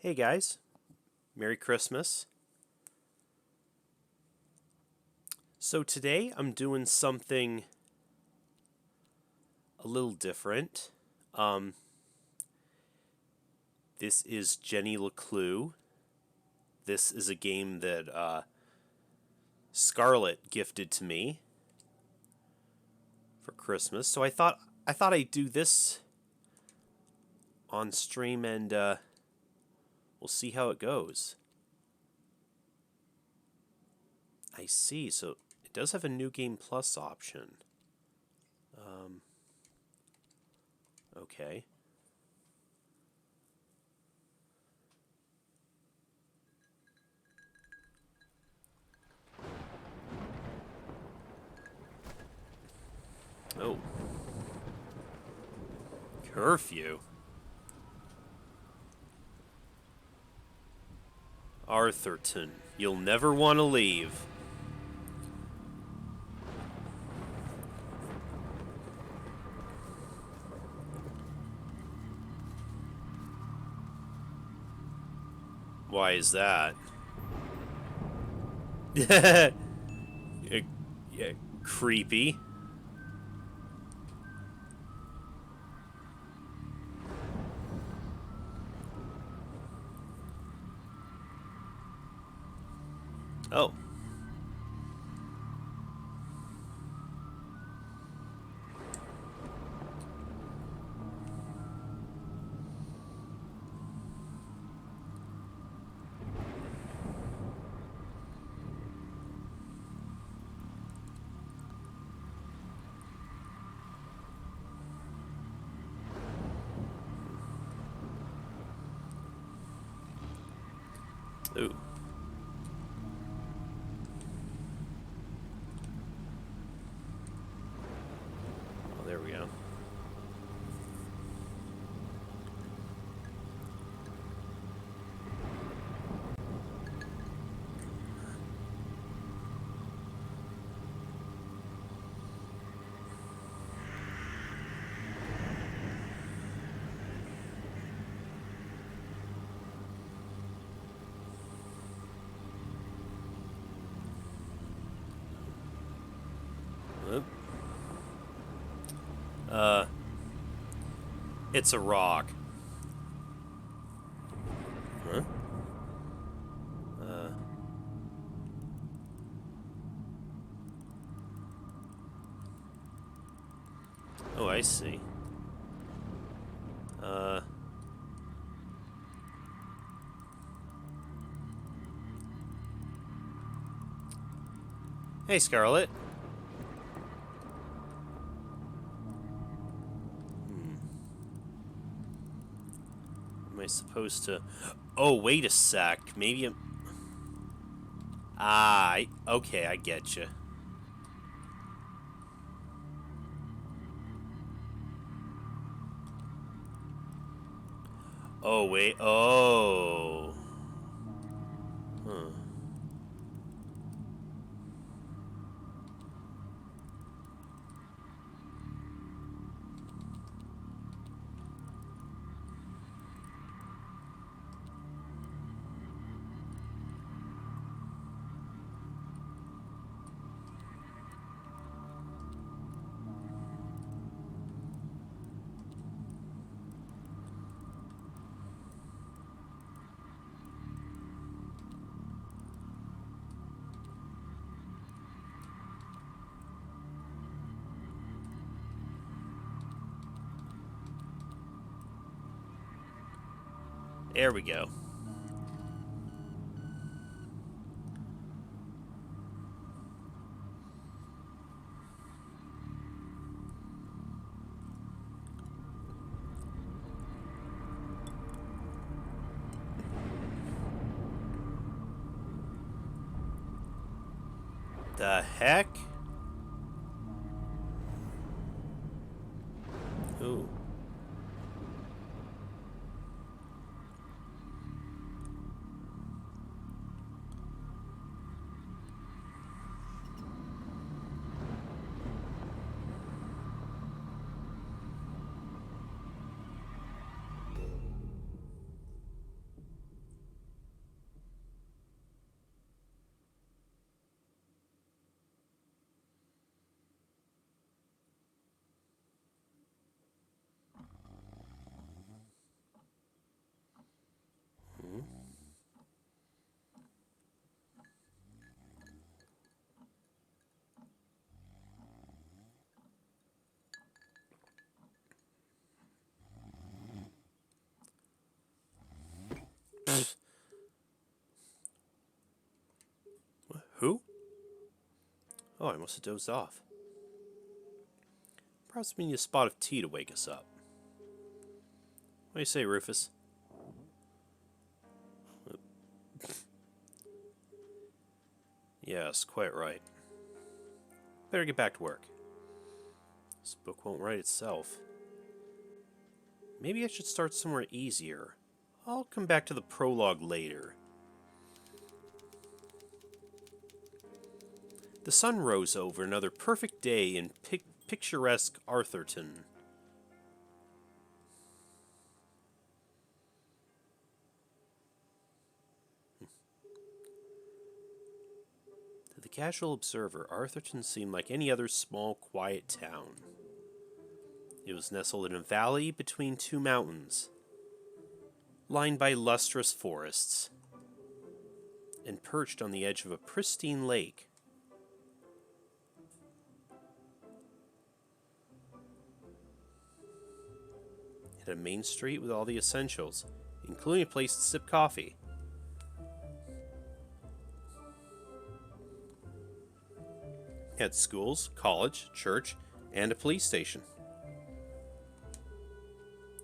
Hey guys, Merry Christmas. So today I'm doing something a little different. Um, this is Jenny LeClue. This is a game that Scarlett gifted to me for Christmas. So I thought I'd do this on stream and we'll see how it goes. I see. So it does have a New Game Plus option. Okay. Oh. Curfew. Arthurton. You'll never want to leave. Why is that? Yeah, creepy. Oh. Ooh. Oh, there we go. Oop. Uh, it's a rock. Huh? Uh. Oh, I see. Uh. Hey, Scarlett. Am I supposed to? Oh, wait a sec. Maybe I'm. Okay, I get you. Oh, wait. Oh. Huh. There we go. The heck? Ooh. Who? Oh, I must have dozed off. Perhaps we need a spot of tea to wake us up. What do you say, Rufus? Yes, quite right. Better get back to work. This book won't write itself. Maybe I should start somewhere easier. I'll come back to the prologue later. The sun rose over another perfect day in picturesque Arthurton. To the casual observer, Arthurton seemed like any other small, quiet town. It was nestled in a valley between two mountains, lined by lustrous forests, and perched on the edge of a pristine lake. It had a main street with all the essentials, including a place to sip coffee. It had schools, college, church, and a police station.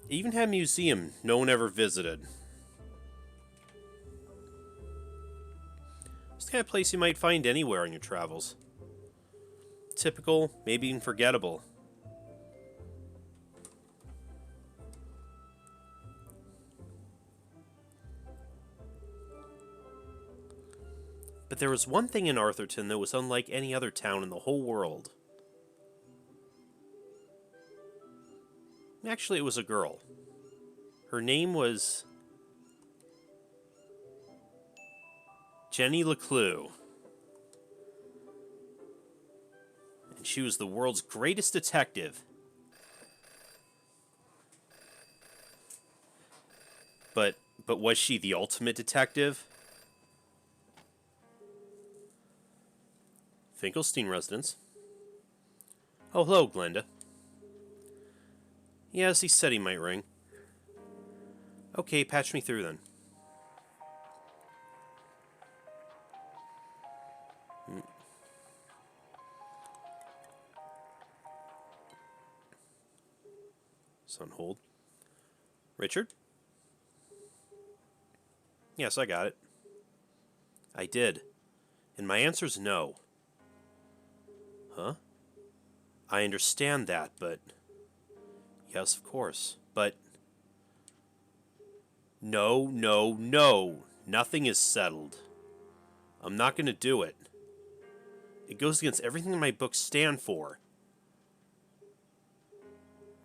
It even had a museum no one ever visited. It's the kind of place you might find anywhere on your travels. Typical, maybe even forgettable. But there was one thing in Arthurton that was unlike any other town in the whole world. Actually, it was a girl. Her name was Jenny LeClue. And she was the world's greatest detective. But was she the ultimate detective? Finkelstein residence. Oh, hello, Glenda. Yes, he said he might ring. Okay, patch me through then. It's on hold. Richard? Yes, I got it. I did. And my answer's no. Huh? I understand that, but... Yes, of course. But... No. Nothing is settled. I'm not going to do it. It goes against everything my books stand for.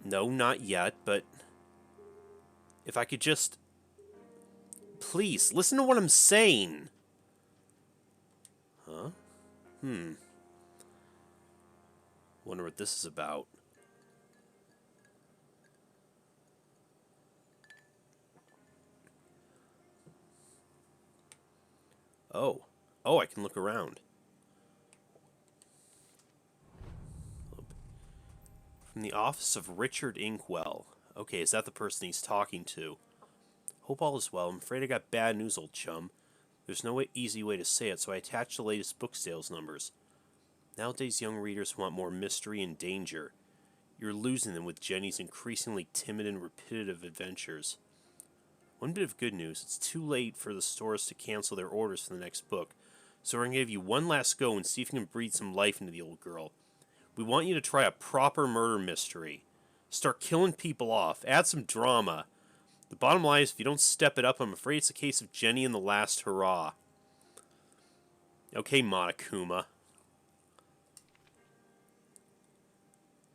No, not yet, but... If I could just... Please, listen to what I'm saying. Huh? Wonder what this is about. Oh, I can look around. From the office of Richard Inkwell. Okay, is that the person he's talking to? Hope all is well. I'm afraid I got bad news, old chum. There's no easy way to say it, so I attached the latest book sales numbers. Nowadays, young readers want more mystery and danger. You're losing them with Jenny's increasingly timid and repetitive adventures. One bit of good news, it's too late for the stores to cancel their orders for the next book, so we're going to give you one last go and see if you can breathe some life into the old girl. We want you to try a proper murder mystery. Start killing people off, add some drama. The bottom line is, if you don't step it up, I'm afraid it's a case of Jenny and the last hurrah. Okay, Monokuma.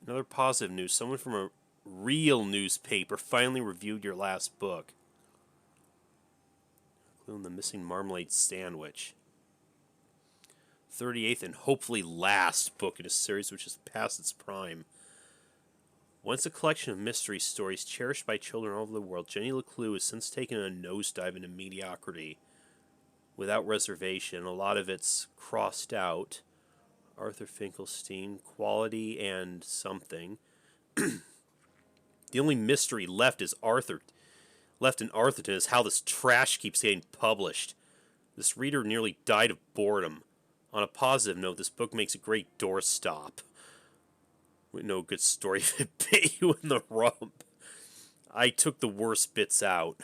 Another positive news. Someone from a real newspaper finally reviewed your last book. Including the missing marmalade sandwich. 38th and hopefully last book in a series which is past its prime. Once a collection of mystery stories cherished by children all over the world, Jenny LeClue has since taken a nosedive into mediocrity. Without reservation, a lot of it's crossed out. Arthur Finkelstein, quality and something. The only mystery left in Arthurton is how this trash keeps getting published. This reader nearly died of boredom. On a positive note, this book makes a great doorstop. With no good story if it bit you in the rump. I took the worst bits out.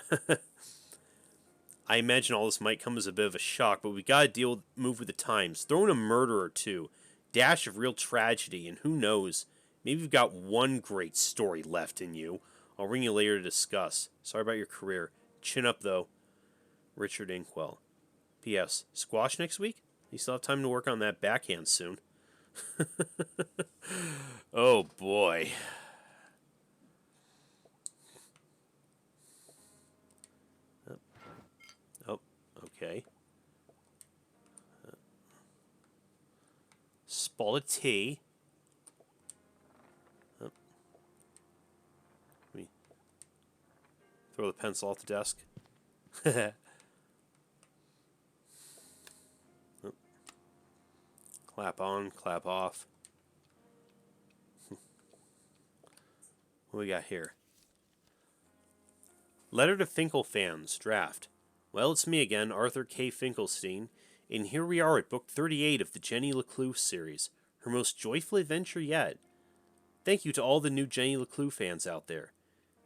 I imagine all this might come as a bit of a shock, but we gotta move with the times. Throw in a murder or two. Dash of real tragedy, and who knows, maybe you've got one great story left in you. I'll ring you later to discuss. Sorry about your career. Chin up, though. Richard Inkwell. P.S. Squash next week? You still have time to work on that backhand soon. Oh, boy. Oh, okay. Spot of tea. Oh. Let me throw the pencil off the desk. Oh. Clap on, clap off. What we got here? Letter to Finkel fans, draft. Well, it's me again, Arthur K. Finkelstein, and here we are at book 38 of the Jenny LeClue series, her most joyful adventure yet. Thank you to all the new Jenny LeClue fans out there.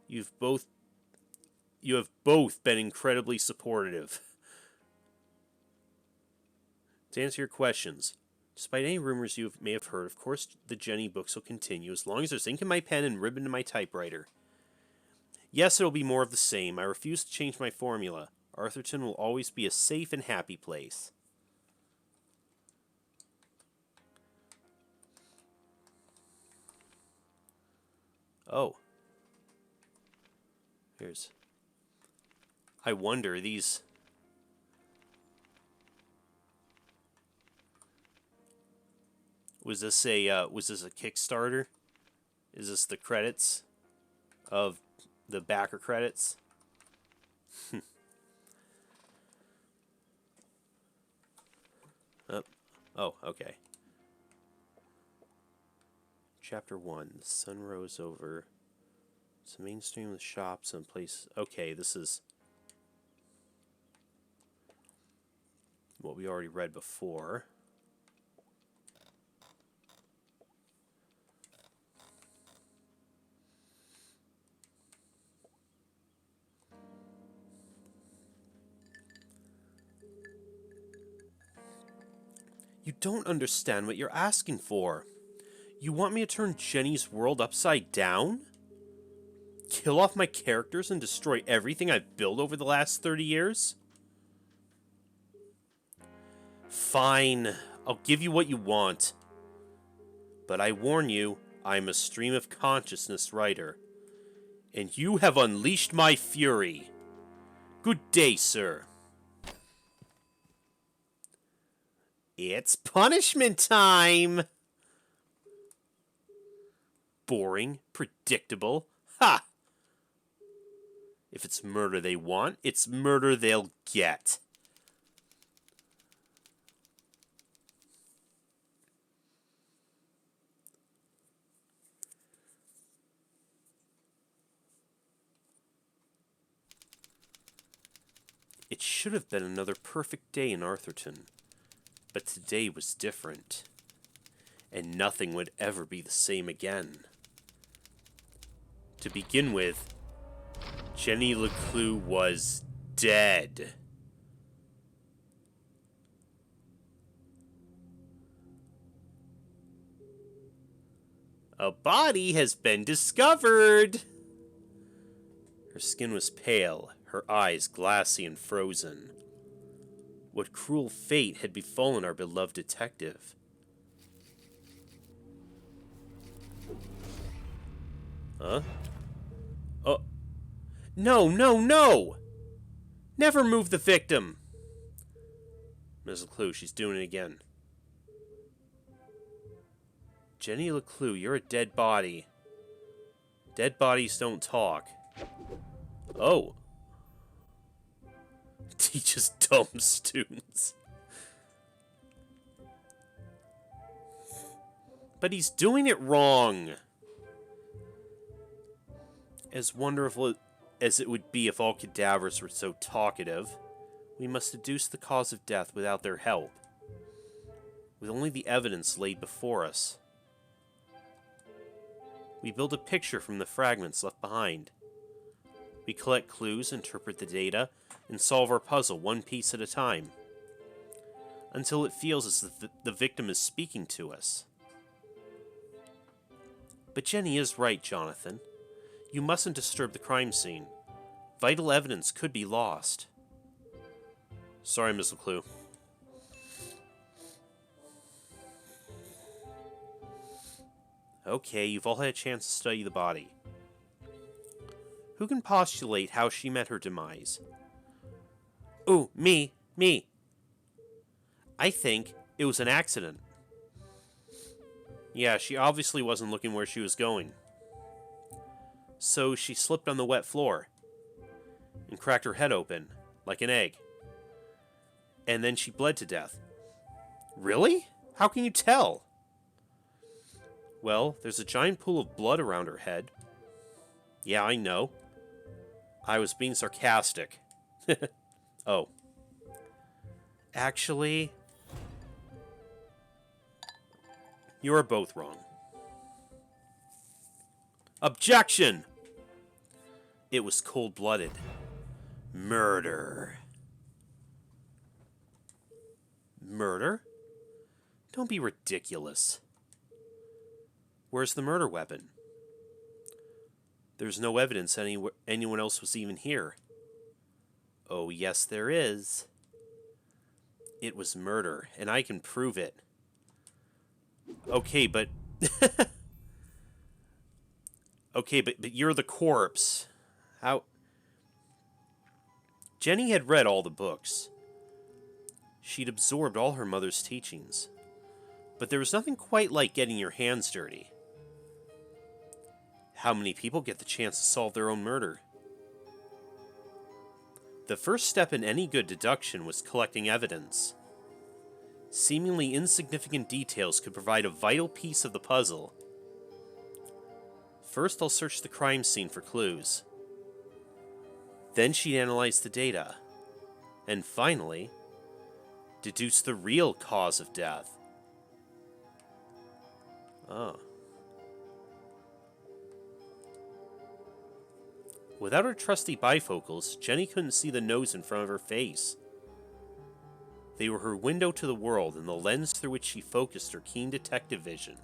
You have both been incredibly supportive. To answer your questions, despite any rumors you may have heard, of course the Jenny books will continue as long as there's ink in my pen and ribbon in my typewriter. Yes, it'll be more of the same. I refuse to change my formula. Arthurton will always be a safe and happy place. Oh. Here's... I wonder, these... Was this a Kickstarter? Is this the credits of the backer credits? Oh, okay. Chapter 1. The sun rose over. It's a mainstream of shops and places. Okay, this is what we already read before. You don't understand what you're asking for. You want me to turn Jenny's world upside down? Kill off my characters and destroy everything I've built over the last 30 years? Fine, I'll give you what you want. But I warn you, I'm a stream of consciousness writer. And you have unleashed my fury. Good day, sir. It's punishment time! Boring, predictable. Ha! If it's murder they want, it's murder they'll get. It should have been another perfect day in Arthurton. But today was different. And nothing would ever be the same again. To begin with, Jenny LeClue was dead. A body has been discovered! Her skin was pale, her eyes glassy and frozen. What cruel fate had befallen our beloved detective? Huh? Oh. No, no, no! Never move the victim! Ms. LeClue, she's doing it again. Jenny LeClue, you're a dead body. Dead bodies don't talk. Oh. Teaches dumb students. But he's doing it wrong. As wonderful as it would be if all cadavers were so talkative, we must deduce the cause of death without their help. with only the evidence laid before us. We build a picture from the fragments left behind. We collect clues, interpret the data, and solve our puzzle one piece at a time, until it feels as if the victim is speaking to us. But Jenny is right, Jonathan. You mustn't disturb the crime scene. Vital evidence could be lost. Sorry, Miss LeClue. Okay, you've all had a chance to study the body. Who can postulate how she met her demise? Ooh, me. I think it was an accident. Yeah, she obviously wasn't looking where she was going. So she slipped on the wet floor and cracked her head open, like an egg. And then she bled to death. Really? How can you tell? Well, there's a giant pool of blood around her head. Yeah, I know. I was being sarcastic. Oh. Actually, you are both wrong. Objection! It was cold-blooded. Murder. Murder? Don't be ridiculous. Where's the murder weapon? There's no evidence anyone else was even here. Oh, yes, there is. It was murder, and I can prove it. Okay, but... okay, but you're the corpse. How... Jenny had read all the books. She'd absorbed all her mother's teachings. But there was nothing quite like getting your hands dirty. How many people get the chance to solve their own murder? The first step in any good deduction was collecting evidence. Seemingly insignificant details could provide a vital piece of the puzzle. First, I'll search the crime scene for clues. Then she'd analyze the data. And finally, deduce the real cause of death. Oh. Without her trusty bifocals, Jenny couldn't see the nose in front of her face. They were her window to the world and the lens through which she focused her keen detective vision.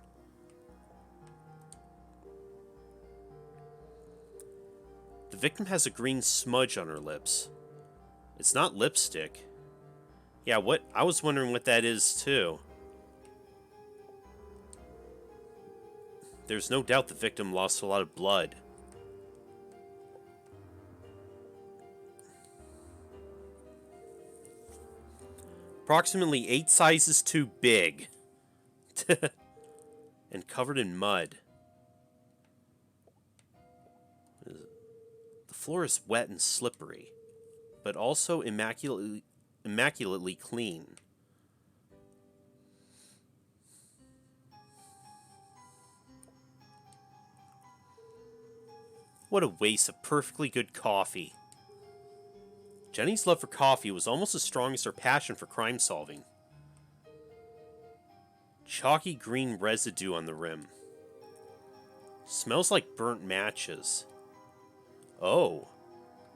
The victim has a green smudge on her lips. It's not lipstick. Yeah, what? I was wondering what that is, too. There's no doubt the victim lost a lot of blood. Approximately 8 sizes too big. And covered in mud. The floor is wet and slippery, but also immaculately clean. What a waste of perfectly good coffee. Jenny's love for coffee was almost as strong as her passion for crime solving. Chalky green residue on the rim. Smells like burnt matches. Oh,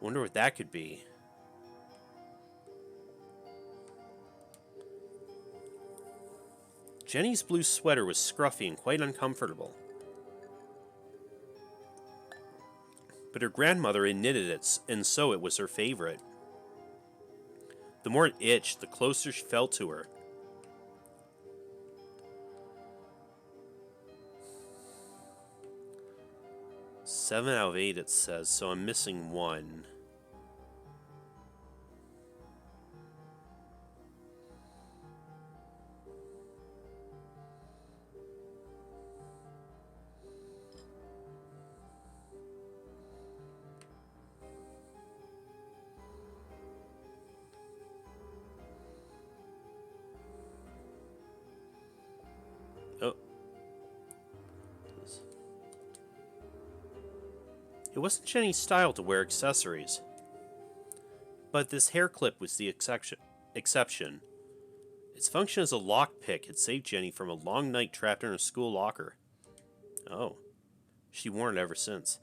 wonder what that could be. Jenny's blue sweater was scruffy and quite uncomfortable. But her grandmother had knitted it, and so it was her favorite. The more it itched, the closer she felt to her. Seven out of 8 it says, so I'm missing 1. Oh. It wasn't Jenny's style to wear accessories. But this hair clip was the exception. Its function as a lockpick had saved Jenny from a long night trapped in her school locker. Oh. She worn it ever since.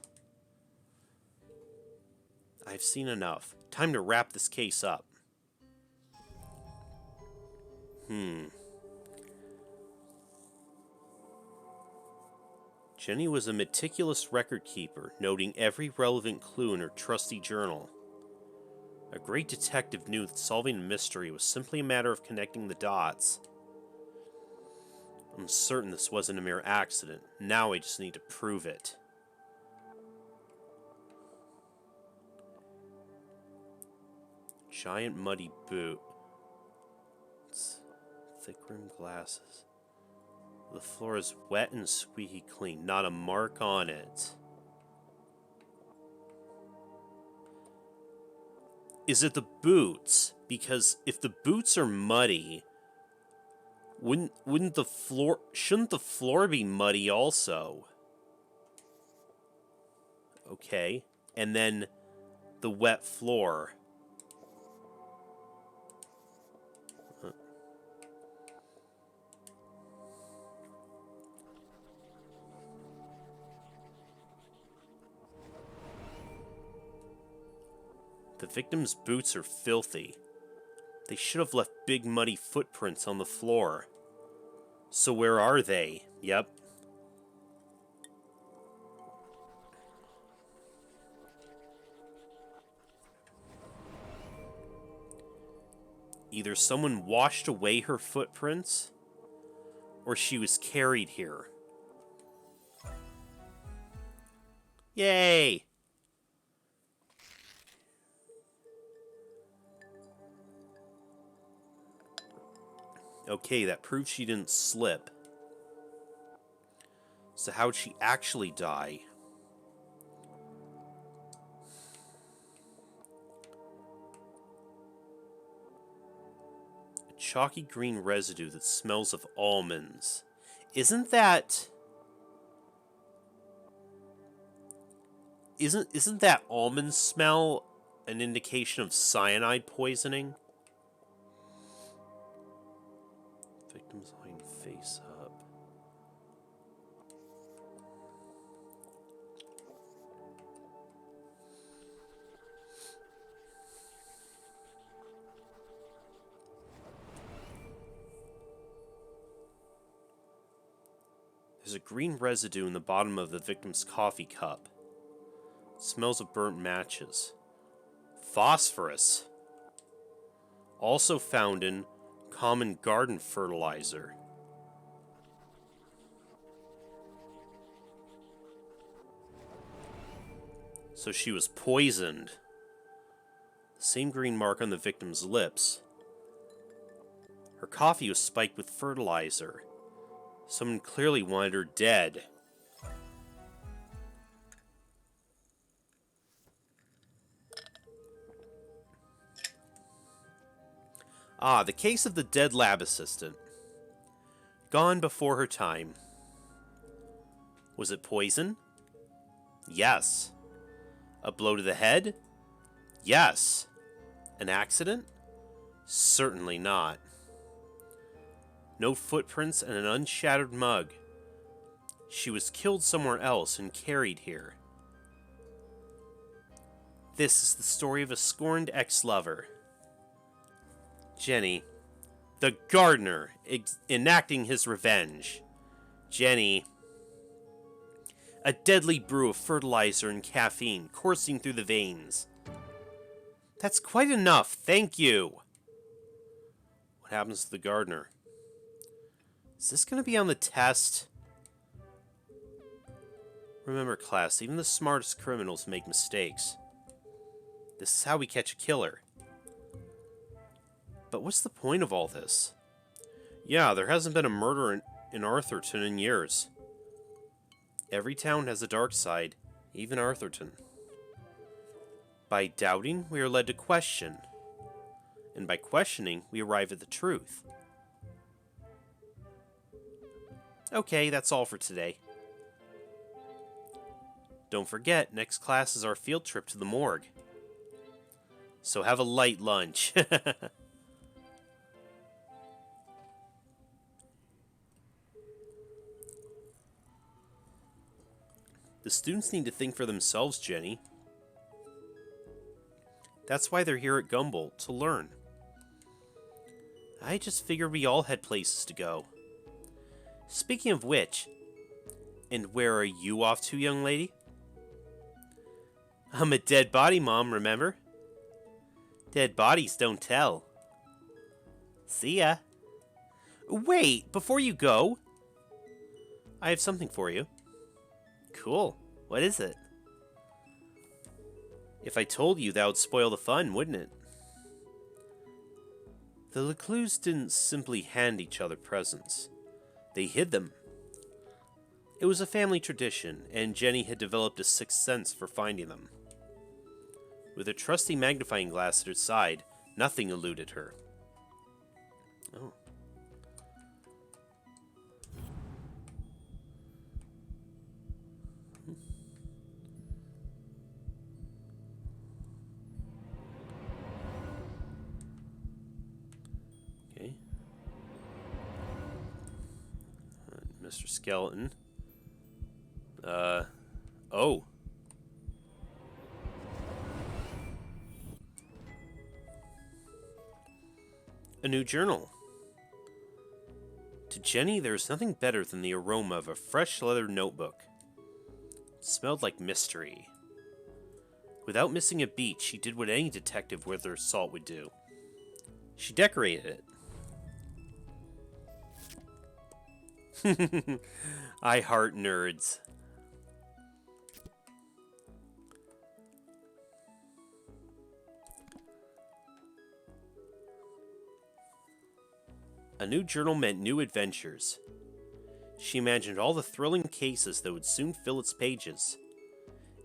I've seen enough. Time to wrap this case up. Jenny was a meticulous record keeper, noting every relevant clue in her trusty journal. A great detective knew that solving a mystery was simply a matter of connecting the dots. I'm certain this wasn't a mere accident. Now I just need to prove it. Giant muddy boot. It's thick rimmed glasses. The floor is wet and squeaky clean, not a mark on it. Is it the boots? Because if the boots are muddy, shouldn't the floor be muddy also? Okay. And then the wet floor. The victim's boots are filthy. They should have left big muddy footprints on the floor. So where are they? Yep. Either someone washed away her footprints, or she was carried here. Yay! Okay, that proves she didn't slip. So how'd she actually die? A chalky green residue that smells of almonds. Isn't that almond smell an indication of cyanide poisoning? Victim's lying face up. There's a green residue in the bottom of the victim's coffee cup. It smells of burnt matches. Phosphorus. Also found in common garden fertilizer. So she was poisoned. The same green mark on the victim's lips. Her coffee was spiked with fertilizer. Someone clearly wanted her dead. Ah, the case of the dead lab assistant. Gone before her time. Was it poison? Yes. A blow to the head? Yes. An accident? Certainly not. No footprints and an unshattered mug. She was killed somewhere else and carried here. This is the story of a scorned ex-lover. Jenny, the gardener, enacting his revenge. Jenny, a deadly brew of fertilizer and caffeine coursing through the veins. That's quite enough, thank you. What happens to the gardener? Is this going to be on the test? Remember, class, even the smartest criminals make mistakes. This is how we catch a killer. But what's the point of all this? Yeah, there hasn't been a murder in Arthurton in years. Every town has a dark side, even Arthurton. By doubting, we are led to question. And by questioning, we arrive at the truth. Okay, that's all for today. Don't forget, next class is our field trip to the morgue. So have a light lunch. The students need to think for themselves, Jenny. That's why they're here at Gumball, to learn. I just figured we all had places to go. Speaking of which, and where are you off to, young lady? I'm a dead body, Mom, remember? Dead bodies don't tell. See ya. Wait, before you go, I have something for you. Cool. What is it? If I told you, that would spoil the fun, wouldn't it? The LeClues didn't simply hand each other presents. They hid them. It was a family tradition, and Jenny had developed a sixth sense for finding them. With a trusty magnifying glass at her side, nothing eluded her. Oh. Okay. Mr. Skeleton. Oh. A new journal. To Jenny, there was nothing better than the aroma of a fresh leather notebook. It smelled like mystery. Without missing a beat, she did what any detective with her salt would do. She decorated it. I heart nerds. A new journal meant new adventures. She imagined all the thrilling cases that would soon fill its pages.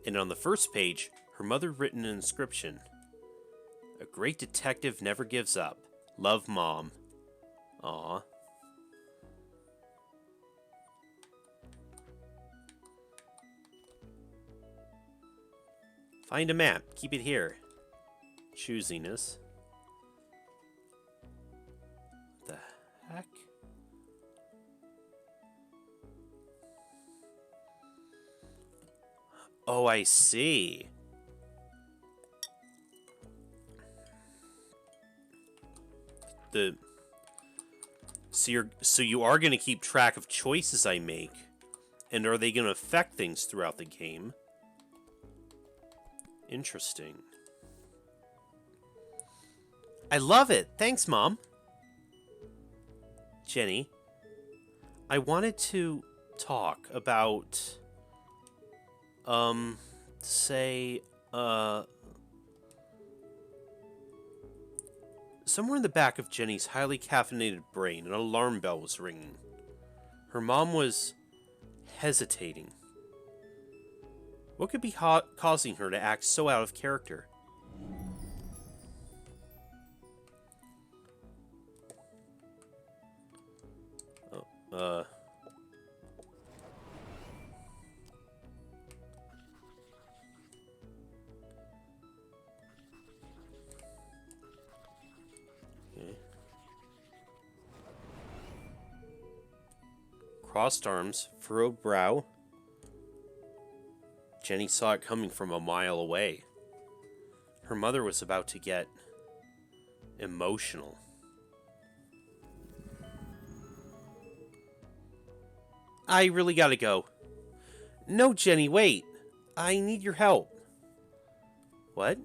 And on the first page, her mother written an inscription. A great detective never gives up. Love, Mom. Aw. Find a map. Keep it here. Choosiness. The heck? Oh, I see. So you are going to keep track of choices I make, and are they going to affect things throughout the game? Interesting. I love it. Thanks, Mom. Jenny, I wanted to talk about, somewhere in the back of Jenny's highly caffeinated brain, an alarm bell was ringing. Her mom was hesitating. What could be causing her to act so out of character? Oh, Okay. Crossed arms, furrowed brow. Jenny saw it coming from a mile away. Her mother was about to get emotional. I really gotta go. No, Jenny, wait. I need your help. What?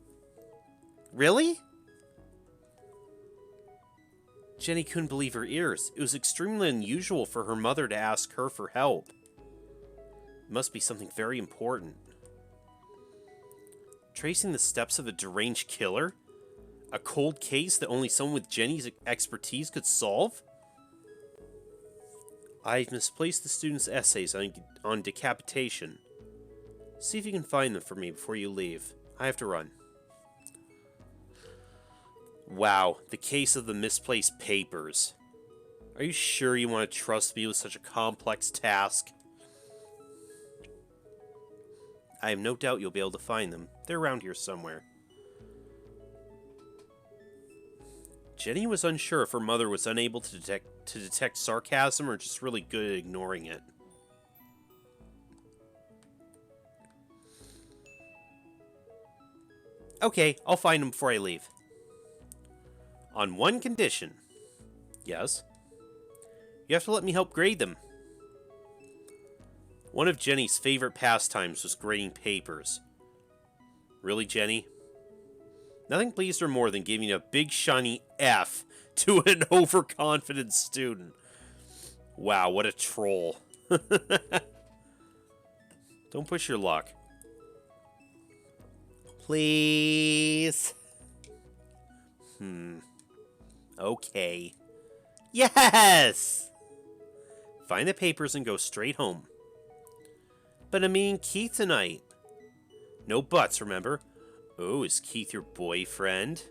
Really? Jenny couldn't believe her ears. It was extremely unusual for her mother to ask her for help. It must be something very important. Tracing the steps of a deranged killer? A cold case that only someone with Jenny's expertise could solve? I've misplaced the students' essays on decapitation. See if you can find them for me before you leave. I have to run. Wow, the case of the misplaced papers. Are you sure you want to trust me with such a complex task? I have no doubt you'll be able to find them. They're around here somewhere. Jenny was unsure if her mother was unable to detect sarcasm or just really good at ignoring it. Okay, I'll find them before I leave. On one condition. Yes? You have to let me help grade them. One of Jenny's favorite pastimes was grading papers. Really, Jenny? Nothing pleased her more than giving a big shiny F to an overconfident student. Wow, what a troll. Don't push your luck. Please. Okay. Yes! Find the papers and go straight home. But I'm meeting Keith tonight. No buts, remember? Oh, is Keith your boyfriend?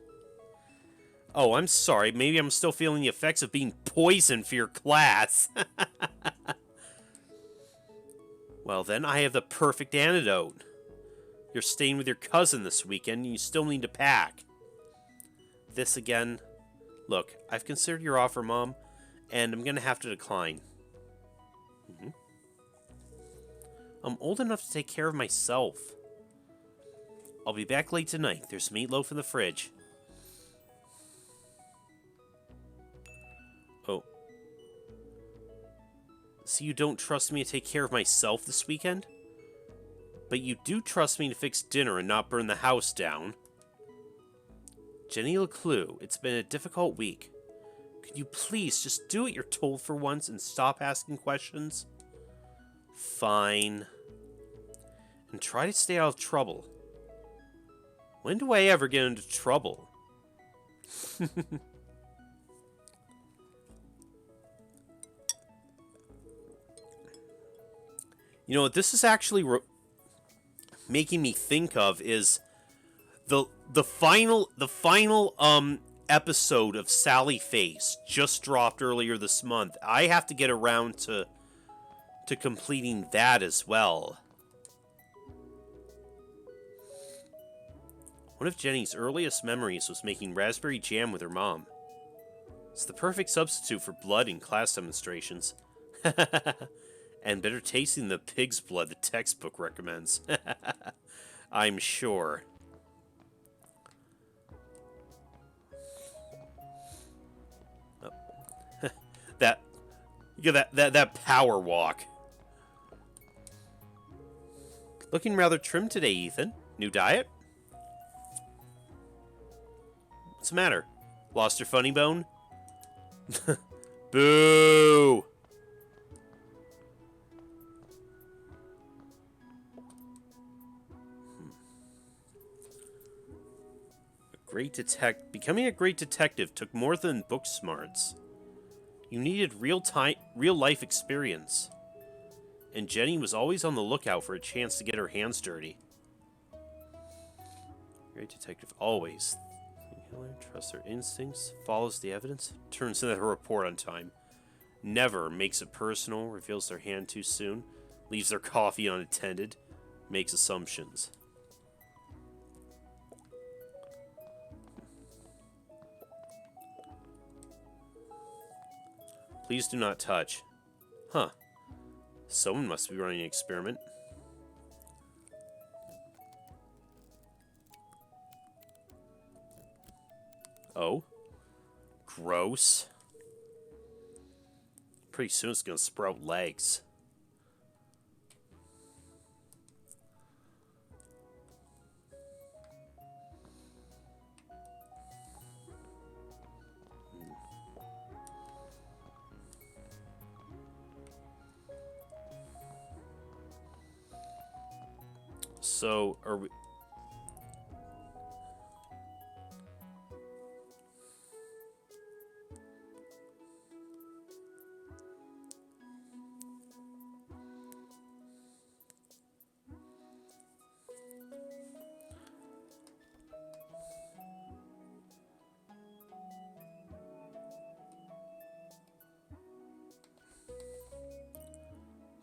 Oh, I'm sorry. Maybe I'm still feeling the effects of being poisoned for your class. Well, then I have the perfect antidote. You're staying with your cousin this weekend, and you still need to pack. This again? Look, I've considered your offer, Mom, and I'm going to have to decline. I'm old enough to take care of myself. I'll be back late tonight. There's meatloaf in the fridge. Oh. So you don't trust me to take care of myself this weekend? But you do trust me to fix dinner and not burn the house down. Jenny LeClue, it's been a difficult week. Could you please just do what you're told for once and stop asking questions? Fine. And try to stay out of trouble. When do I ever get into trouble? You know what this is actually making me think of is the final episode of Sally Face just dropped earlier this month. I have to get around to completing that as well. One of Jenny's earliest memories was making raspberry jam with her mom. It's the perfect substitute for blood in class demonstrations. And better tasting than the pig's blood the textbook recommends. I'm sure. Oh. that power walk. Looking rather trim today, Ethan. New diet? What's the matter? Lost your funny bone? Boo! Becoming a great detective took more than book smarts. You needed real life experience. And Jenny was always on the lookout for a chance to get her hands dirty. Great detective always. Trusts her instincts, follows the evidence, turns in her report on time. Never makes it personal, reveals their hand too soon, leaves their coffee unattended, makes assumptions. Please do not touch. Huh. Someone must be running an experiment. Oh? Gross. Pretty soon it's gonna sprout legs. So, are we...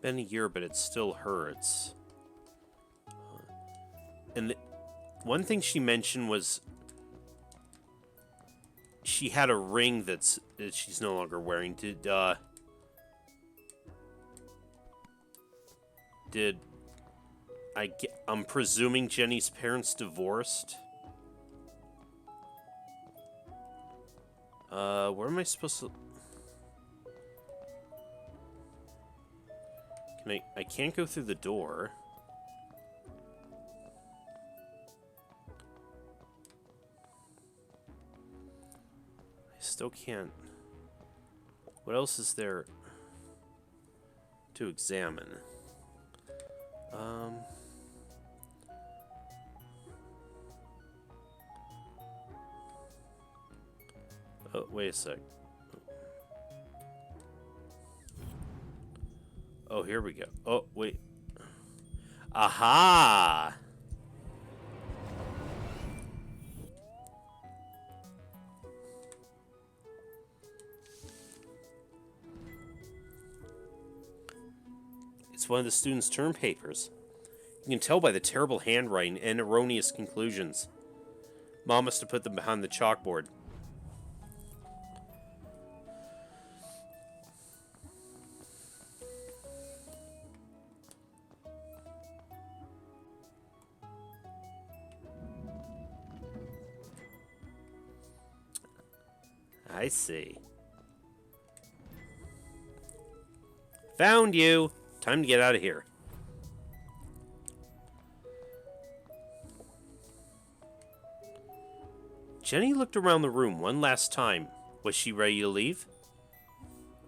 Been a year, but it still hurts. And one thing she mentioned was she had a ring that she's no longer wearing. I'm presuming Jenny's parents divorced? Where am I supposed to... I can't go through the door. I still can't... What else is there to examine? Oh, wait a sec. Oh, here we go. Oh, wait. Aha! It's one of the students' term papers. You can tell by the terrible handwriting and erroneous conclusions. Mom must have put them behind the chalkboard. I see. Found you! Time to get out of here. Jenny looked around the room one last time. Was she ready to leave?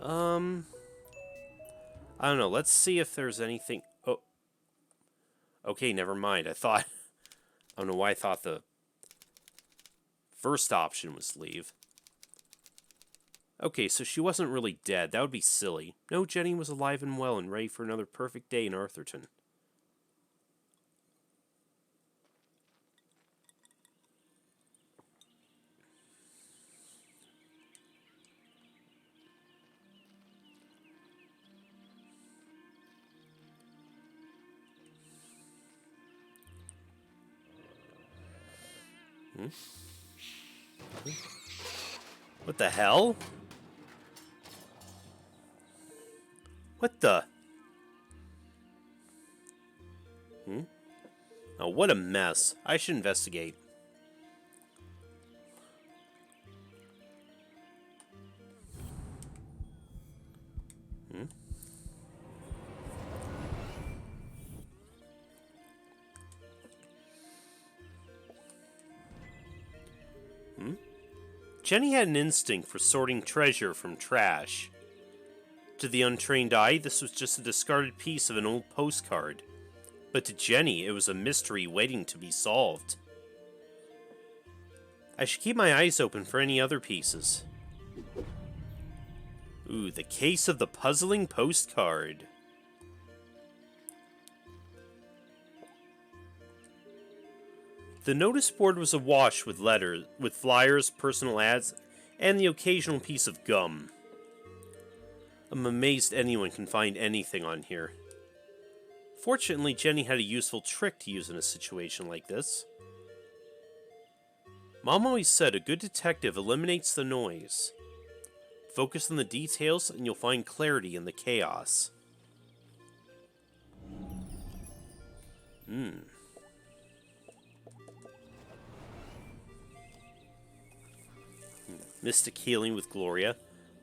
I don't know. Let's see if there's anything... Oh. Okay, never mind. I thought... I don't know why I thought the first option was leave. Okay, so she wasn't really dead. That would be silly. No, Jenny was alive and well and ready for another perfect day in Arthurton. What the hell? What the? Oh, what a mess. I should investigate. Jenny had an instinct for sorting treasure from trash. To the untrained eye, this was just a discarded piece of an old postcard. But to Jenny, it was a mystery waiting to be solved. I should keep my eyes open for any other pieces. Ooh, the case of the puzzling postcard. The notice board was awash with letters, with flyers, personal ads, and the occasional piece of gum. I'm amazed anyone can find anything on here. Fortunately, Jenny had a useful trick to use in a situation like this. Mom always said a good detective eliminates the noise. Focus on the details and you'll find clarity in the chaos. Mystic Healing with Gloria,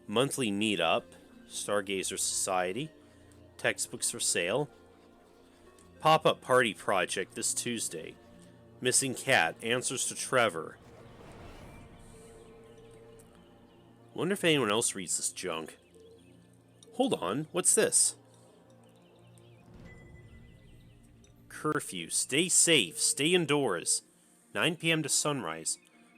Monthly Meetup, Stargazer Society, Textbooks for Sale, Pop-Up Party Project this Tuesday, Missing Cat, Answers to Trevor. Wonder if anyone else reads this junk. Hold on, what's this? Curfew, stay safe, stay indoors, 9 p.m. to sunrise.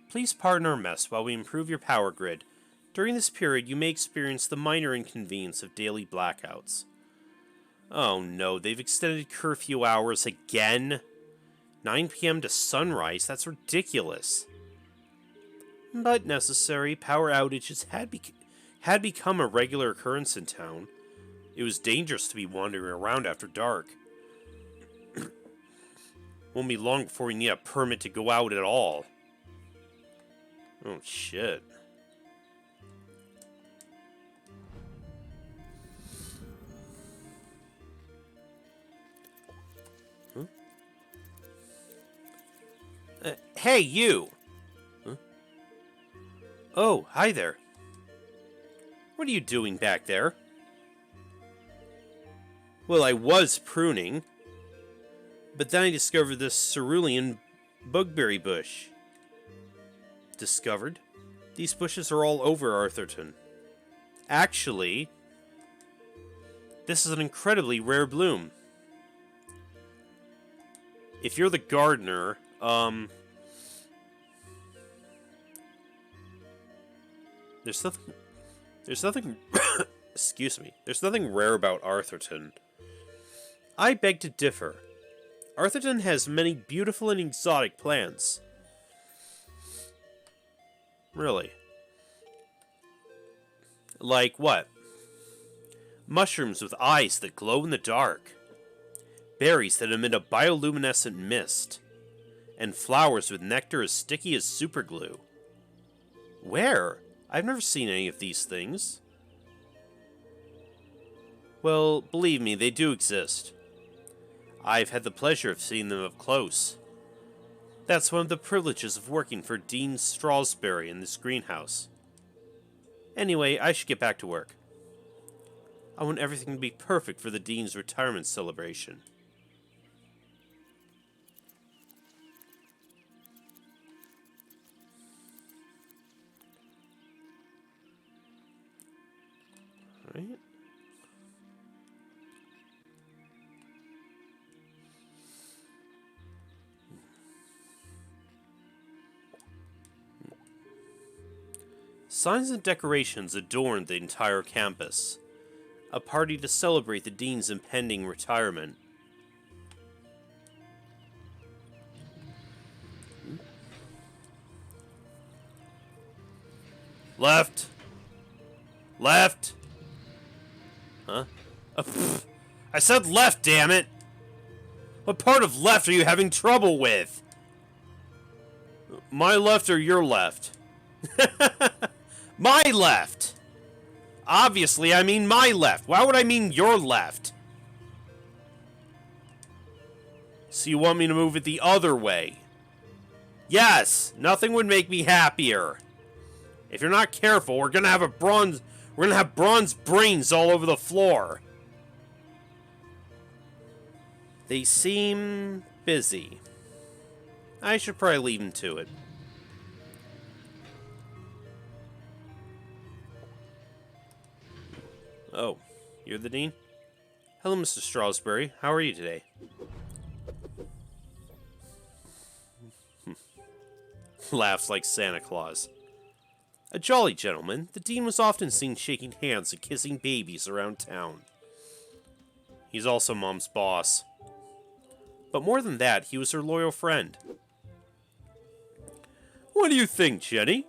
Please pardon our mess while we improve your power grid. During this period, you may experience the minor inconvenience of daily blackouts. Oh no, they've extended curfew hours again? 9 p.m. to sunrise? That's ridiculous. But necessary, power outages had become a regular occurrence in town. It was dangerous to be wandering around after dark. Won't be long before we need a permit to go out at all. Oh, shit. Huh? Hey, you! Huh? Oh, hi there. What are you doing back there? Well, I was pruning, but then I discovered this cerulean bugberry bush. Discovered? These bushes are all over Arthurton. Actually, this is an incredibly rare bloom. If you're the gardener, there's nothing, excuse me, there's nothing rare about Arthurton. I beg to differ. Arthurton has many beautiful and exotic plants. Really? Like what? Mushrooms with eyes that glow in the dark. Berries that emit a bioluminescent mist. And flowers with nectar as sticky as superglue. Where? I've never seen any of these things. Well, believe me, they do exist. I've had the pleasure of seeing them up close. That's one of the privileges of working for Dean Strawsbury in this greenhouse. Anyway, I should get back to work. I want everything to be perfect for the Dean's retirement celebration. Right? Signs and decorations adorned the entire campus. A party to celebrate the Dean's impending retirement. Left! Left! Huh? I said left, damn it! What part of left are you having trouble with? My left or your left? My left! Obviously, I mean my left. Why would I mean your left? So you want me to move it the other way? Yes! Nothing would make me happier. If you're not careful, we're gonna have bronze brains all over the floor. They seem busy. I should probably leave them to it. Oh, you're the Dean? Hello, Mr. Strawsbury. How are you today? Laughs like Santa Claus. A jolly gentleman, the Dean was often seen shaking hands and kissing babies around town. He's also Mom's boss. But more than that, he was her loyal friend. What do you think, Jenny?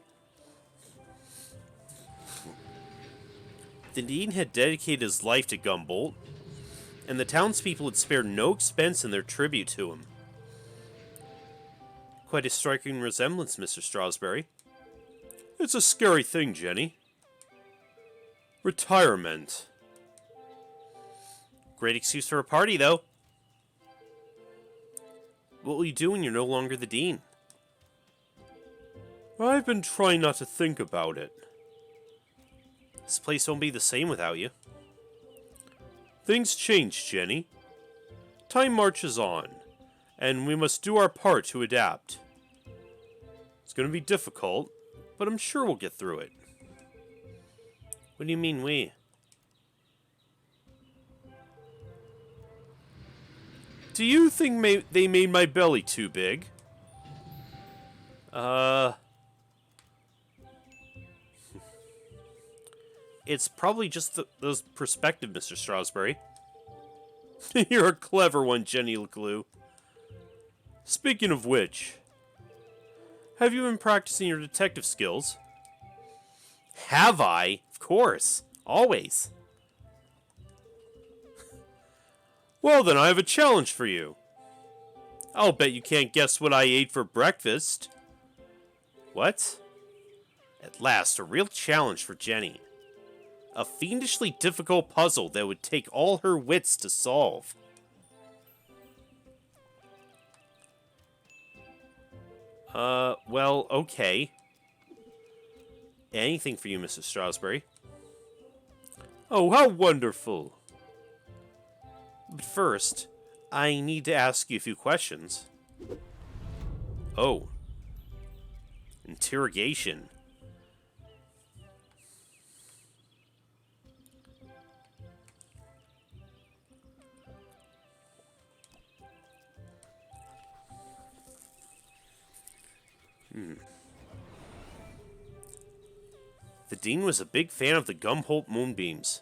The Dean had dedicated his life to Gumboldt, and the townspeople had spared no expense in their tribute to him. Quite a striking resemblance, Mr. Strawsbury. It's a scary thing, Jenny. Retirement. Great excuse for a party, though. What will you do when you're no longer the Dean? I've been trying not to think about it. This place won't be the same without you. Things change, Jenny. Time marches on, and we must do our part to adapt. It's going to be difficult, but I'm sure we'll get through it. What do you mean, we? Do you think they made my belly too big? It's probably just those perspective, Mr. Strawsbury. You're a clever one, Jenny LeClue. Speaking of which, have you been practicing your detective skills? Have I? Of course. Always. Well, then I have a challenge for you. I'll bet you can't guess what I ate for breakfast. What? At last, a real challenge for Jenny. A fiendishly difficult puzzle that would take all her wits to solve. Well, okay. Anything for you, Mr. Strasberry. Oh, how wonderful. But first, I need to ask you a few questions. Oh. Interrogation. The Dean was a big fan of the Gumholt Moonbeams.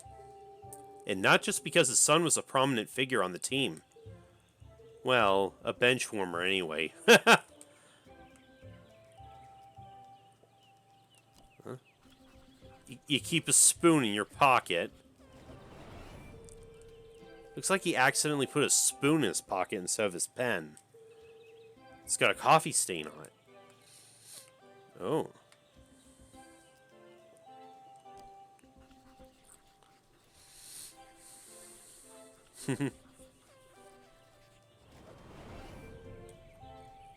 And not just because his son was a prominent figure on the team. Well, a bench warmer anyway. Huh? You keep a spoon in your pocket. Looks like he accidentally put a spoon in his pocket instead of his pen. It's got a coffee stain on it. Oh.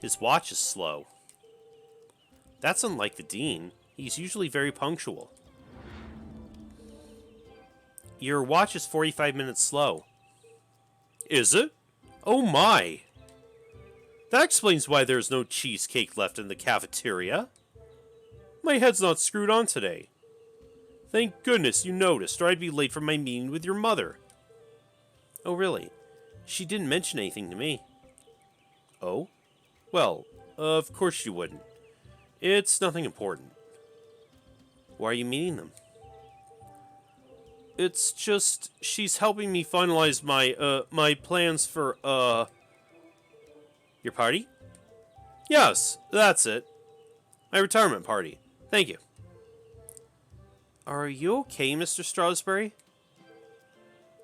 His watch is slow. That's unlike the Dean. He's usually very punctual. Your watch is 45 minutes slow. Is it? Oh my! That explains why there's no cheesecake left in the cafeteria. My head's not screwed on today. Thank goodness you noticed, or I'd be late for my meeting with your mother. Oh, really? She didn't mention anything to me. Oh? Well, of course you wouldn't. It's nothing important. Why are you meeting them? It's just, she's helping me finalize my plans for, Your party? Yes, that's it. My retirement party. Thank you. Are you okay, Mr. Strasberry?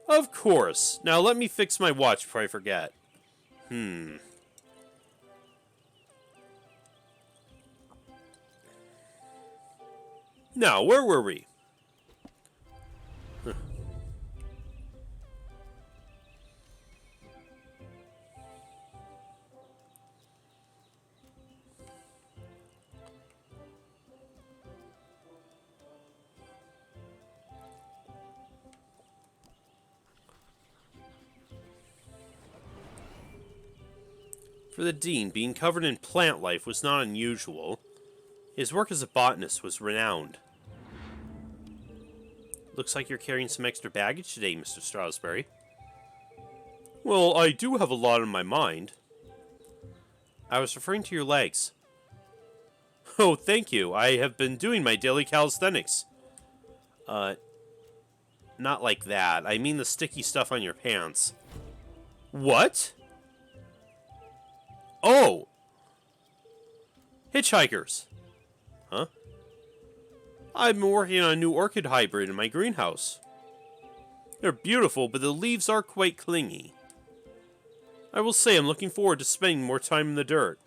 Of course. Now let me fix my watch before I forget. Now, where were we? For the Dean, being covered in plant life was not unusual. His work as a botanist was renowned. Looks like you're carrying some extra baggage today, Mr. Strasberry. Well, I do have a lot on my mind. I was referring to your legs. Oh, thank you. I have been doing my daily calisthenics. Not like that. I mean the sticky stuff on your pants. What? Oh! Hitchhikers. Huh? I've been working on a new orchid hybrid in my greenhouse. They're beautiful, but the leaves are quite clingy. I will say I'm looking forward to spending more time in the dirt.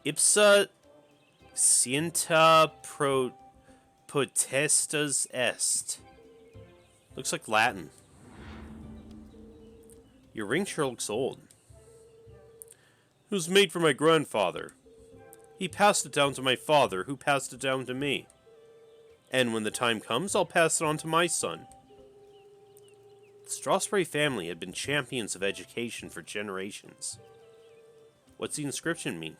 Ipsa scienta potestas est. Looks like Latin. Your ring sure looks old. It was made for my grandfather. He passed it down to my father, who passed it down to me. And when the time comes, I'll pass it on to my son. The Strasberry family had been champions of education for generations. What's the inscription mean?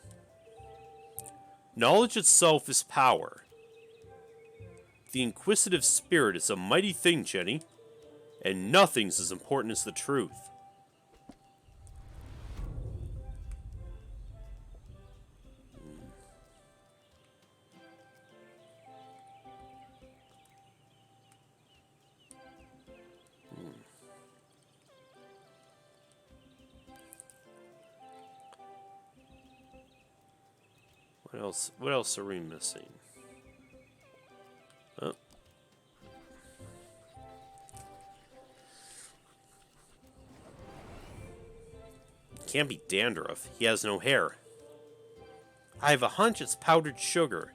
Knowledge itself is power. The inquisitive spirit is a mighty thing, Jenny, and nothing's as important as the truth. What else are we missing? Oh. Can't be dandruff. He has no hair. I have a hunch it's powdered sugar.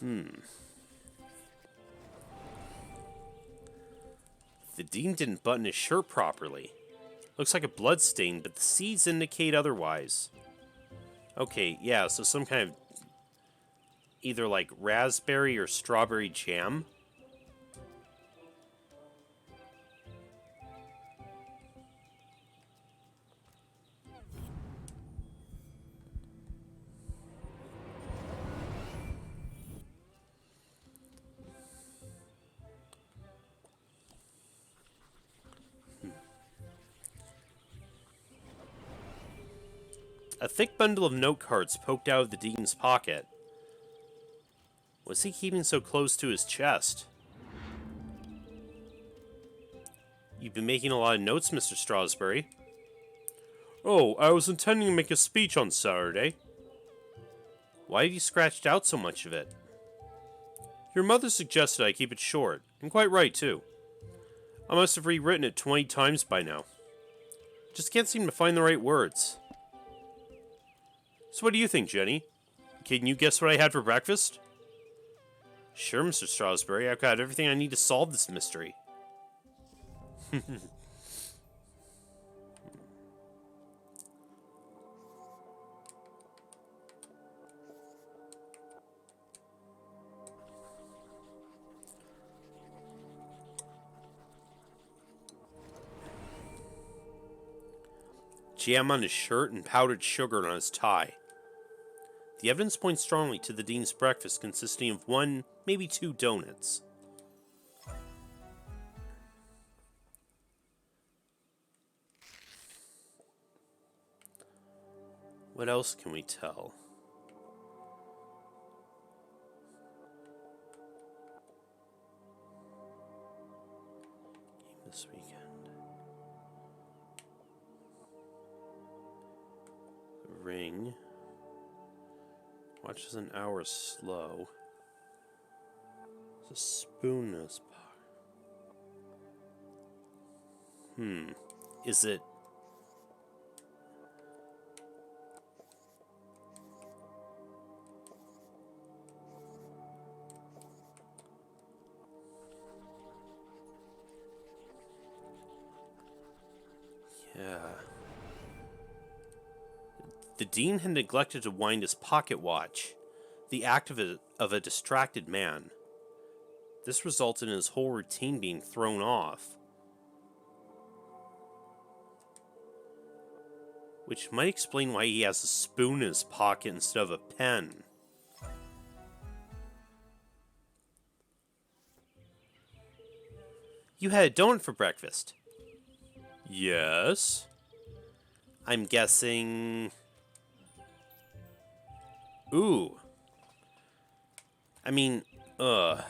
The dean didn't button his shirt properly. Looks like a blood stain, but the seeds indicate otherwise. Okay, yeah, so some kind of either like raspberry or strawberry jam. A thick bundle of note cards poked out of the dean's pocket. Was he keeping so close to his chest? You've been making a lot of notes, Mr. Strasberry. Oh, I was intending to make a speech on Saturday. Why have you scratched out so much of it? Your mother suggested I keep it short, and quite right, too. I must have rewritten it 20 times by now. Just can't seem to find the right words. So what do you think, Jenny? Can you guess what I had for breakfast? Sure, Mr. Strasberry, I've got everything I need to solve this mystery. Jam on his shirt and powdered sugar on his tie. The evidence points strongly to the dean's breakfast consisting of 1, maybe 2 donuts. What else can we tell? Game this weekend. The ring. Watches an hour slow. There's a spoon in his pocket. Is it... Yeah. The dean had neglected to wind his pocket watch, the act of a distracted man. This resulted in his whole routine being thrown off. Which might explain why he has a spoon in his pocket instead of a pen. You had a donut for breakfast. Yes. I'm guessing... Ooh. I mean, both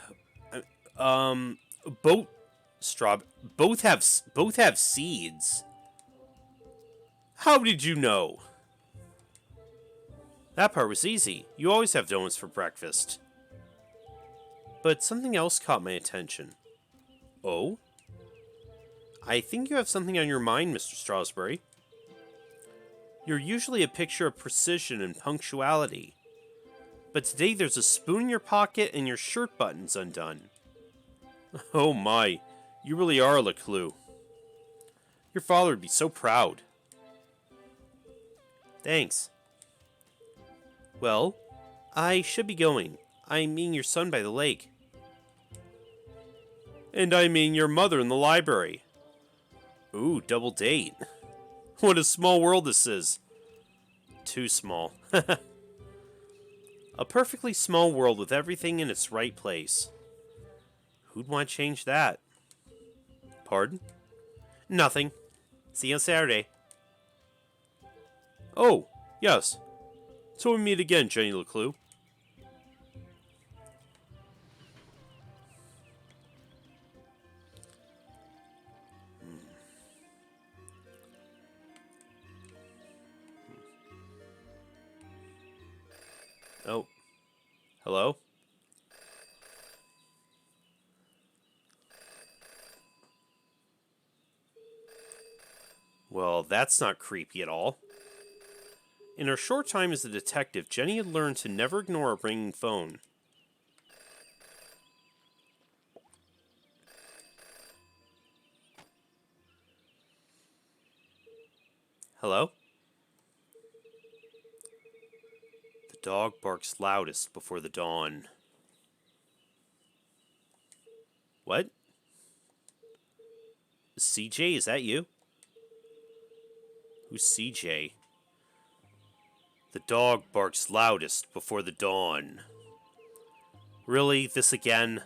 have seeds. How did you know? That part was easy. You always have donuts for breakfast. But something else caught my attention. Oh? I think you have something on your mind, Mr. Strasberry. You're usually a picture of precision and punctuality. But today there's a spoon in your pocket and your shirt button's undone. Oh my, you really are LeClue. Your father would be so proud. Thanks. Well, I should be going. I'm meeting your son by the lake. And I'm meeting your mother in the library. Ooh, double date. What a small world this is. Too small. A perfectly small world with everything in its right place. Who'd want to change that? Pardon? Nothing. See you on Saturday. Oh, yes. So we meet again, Jenny LeClue. Oh. Hello? Well, that's not creepy at all. In her short time as a detective, Jenny had learned to never ignore a ringing phone. Hello? The dog barks loudest before the dawn. What? CJ, is that you? Who's CJ? The dog barks loudest before the dawn. Really? This again?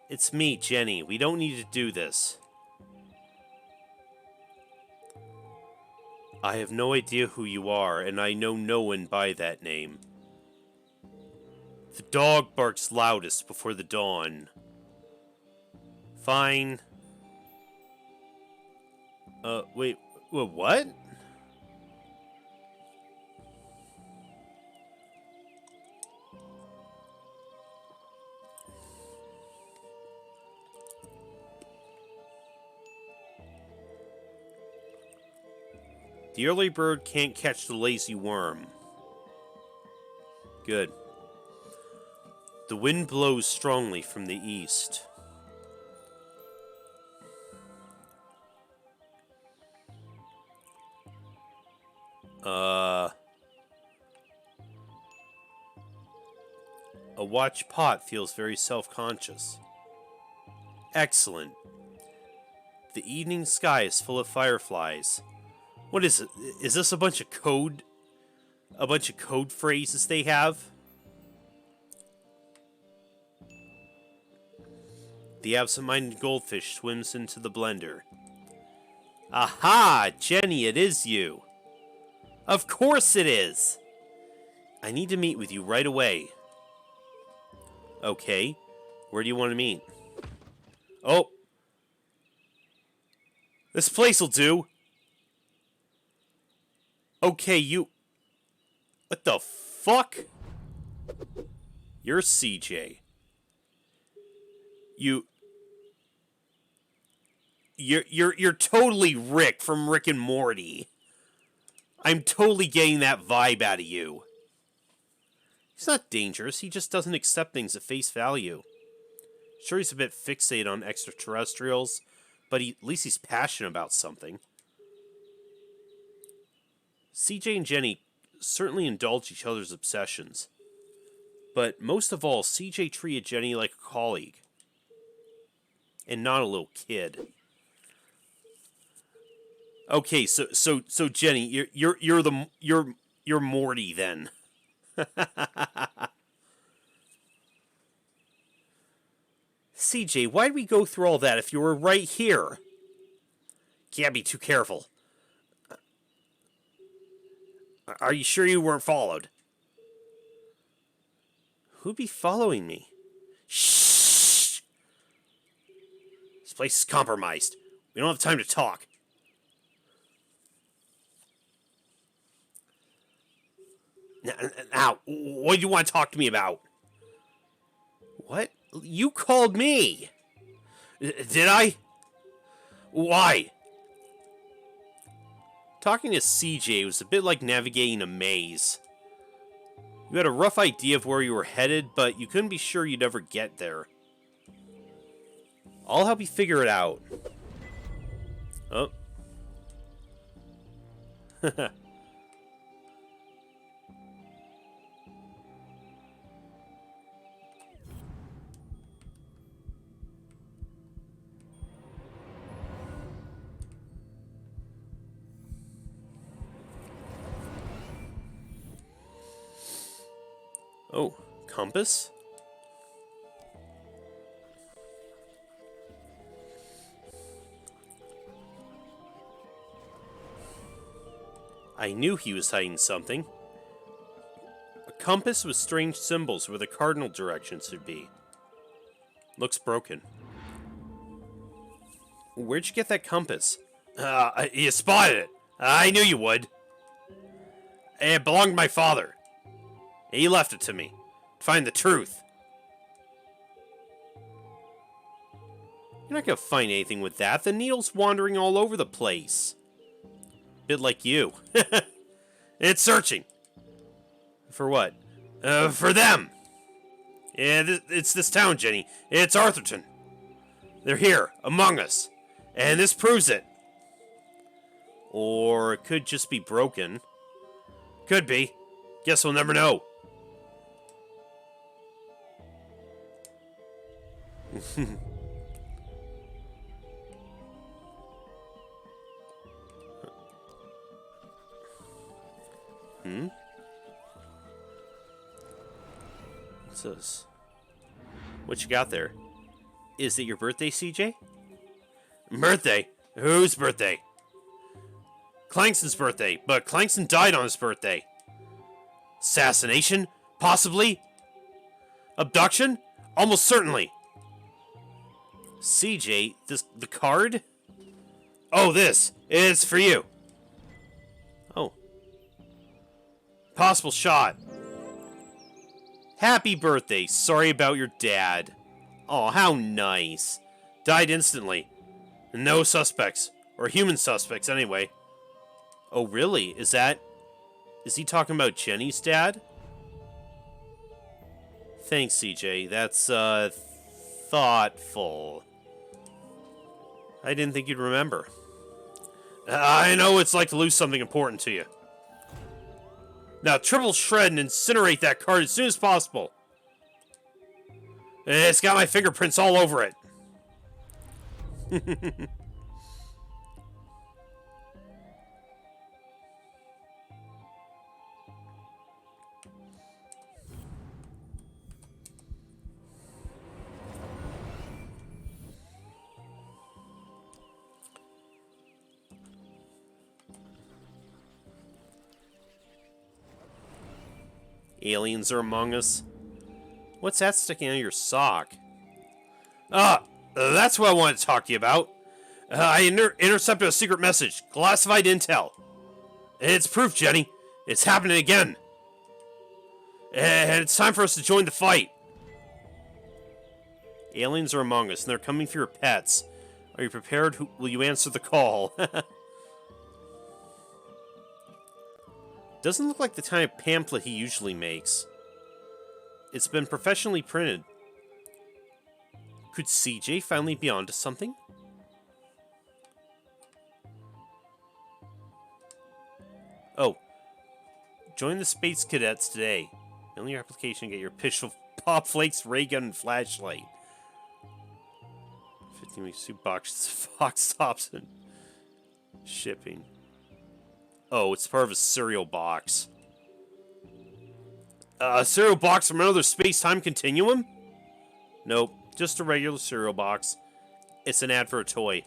It's me, Jenny. We don't need to do this. I have no idea who you are, and I know no one by that name. The dog barks loudest before the dawn. Fine. Wait, what? The early bird can't catch the lazy worm. Good. The wind blows strongly from the east. A watch pot feels very self-conscious. Excellent. The evening sky is full of fireflies. What is it? Is this a bunch of code? A bunch of code phrases they have? The absent-minded goldfish swims into the blender. Aha! Jenny, it is you! Of course it is! I need to meet with you right away. Okay. Where do you want to meet? Oh! This place'll do! Okay, you... What the fuck? You're CJ. You're totally Rick from Rick and Morty. I'm totally getting that vibe out of you. He's not dangerous, he just doesn't accept things at face value. Sure, he's a bit fixated on extraterrestrials, but at least he's passionate about something. CJ and Jenny certainly indulge each other's obsessions. But most of all, CJ treated Jenny like a colleague. And not a little kid. Okay, so Jenny, you're Morty then. CJ, why'd we go through all that if you were right here? Can't be too careful. Are you sure you weren't followed? Who'd be following me? Shh! This place is compromised. We don't have time to talk. Now, what do you want to talk to me about? What? You called me! Did I? Why? Talking to CJ was a bit like navigating a maze. You had a rough idea of where you were headed, but you couldn't be sure you'd ever get there. I'll help you figure it out. Oh. Oh, compass? I knew he was hiding something. A compass with strange symbols where the cardinal directions should be. Looks broken. Where'd you get that compass? You spotted it. I knew you would. It belonged to my father. He left it to me. To find the truth. You're not gonna find anything with that. The needle's wandering all over the place. Bit like you. It's searching. For what? For them. Yeah, it's this town, Jenny. It's Arthurton. They're here, among us. And this proves it. Or it could just be broken. Could be. Guess we'll never know. What's this? What you got there? Is it your birthday, CJ? Birthday? Whose birthday? Clankson's birthday, but Clankson died on his birthday. Assassination? Possibly? Abduction? Almost certainly. CJ, the card? Oh, this. It's for you. Oh. Possible shot. Happy birthday. Sorry about your dad. Oh, how nice. Died instantly. No suspects. Or human suspects, anyway. Oh, really? Is he talking about Jenny's dad? Thanks, CJ. That's, thoughtful. I didn't think you'd remember. I know what it's like to lose something important to you. Now, triple shred and incinerate that card as soon as possible. It's got my fingerprints all over it. Aliens are among us. What's that sticking out of your sock? That's what I wanted to talk to you about. I intercepted a secret message. Classified intel. It's proof, Jenny. It's happening again. And it's time for us to join the fight. Aliens are among us, and they're coming for your pets. Are you prepared? Will you answer the call? Doesn't look like the kind of pamphlet he usually makes. It's been professionally printed. Could CJ finally be onto something? Oh. Join the Space Cadets today. Fill in your application and get your pistol, pop flakes, ray gun, and flashlight. 15-week soup boxes, Fox tops, and shipping. Oh, it's part of a cereal box. A cereal box from another space-time continuum? Nope, just a regular cereal box. It's an ad for a toy.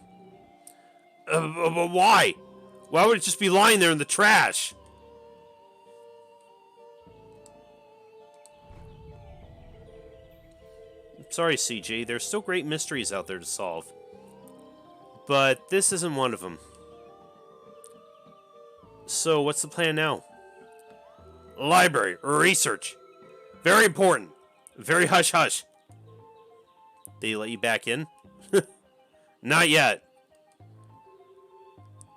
But why? Why would it just be lying there in the trash? I'm sorry, CJ. There's still great mysteries out there to solve. But this isn't one of them. So, what's the plan now? Library. Research. Very important. Very hush-hush. They let you back in? Not yet.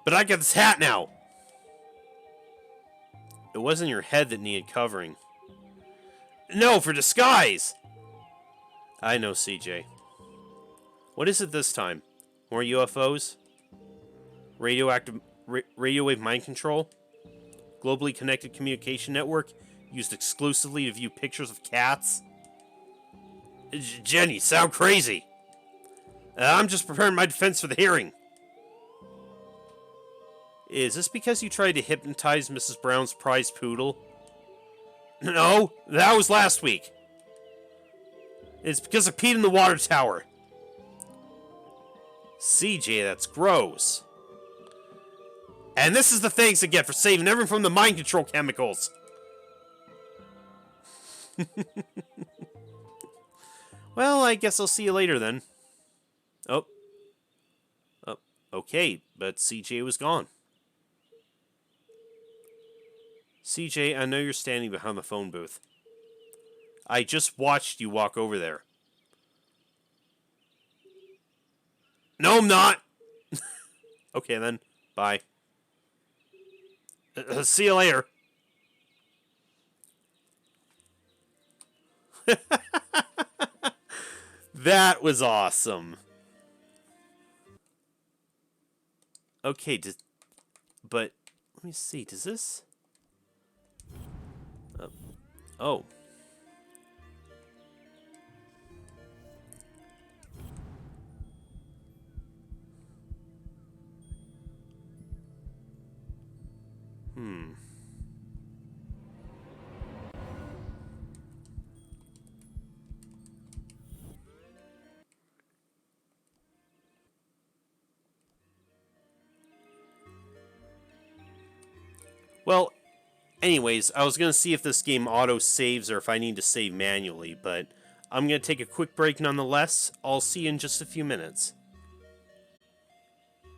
But I got this hat now. It wasn't your head that needed covering. No, for disguise! I know, CJ. What is it this time? More UFOs? Radioactive... radio wave mind control? Globally connected communication network used exclusively to view pictures of cats? Jenny, sound crazy. I'm just preparing my defense for the hearing. Is this because you tried to hypnotize Mrs. Brown's prize poodle? No, that was last week. It's because I peed in the water tower. CJ, that's gross. And this is the thanks I get for saving everyone from the mind control chemicals. Well, I guess I'll see you later then. Oh. Oh, okay, but CJ was gone. CJ, I know you're standing behind the phone booth. I just watched you walk over there. No, I'm not! Okay, then. Bye. See you later. That was awesome. Okay, But let me see. Does this? Oh. Well, anyways, I was going to see if this game auto-saves or if I need to save manually, but I'm going to take a quick break nonetheless. I'll see you in just a few minutes.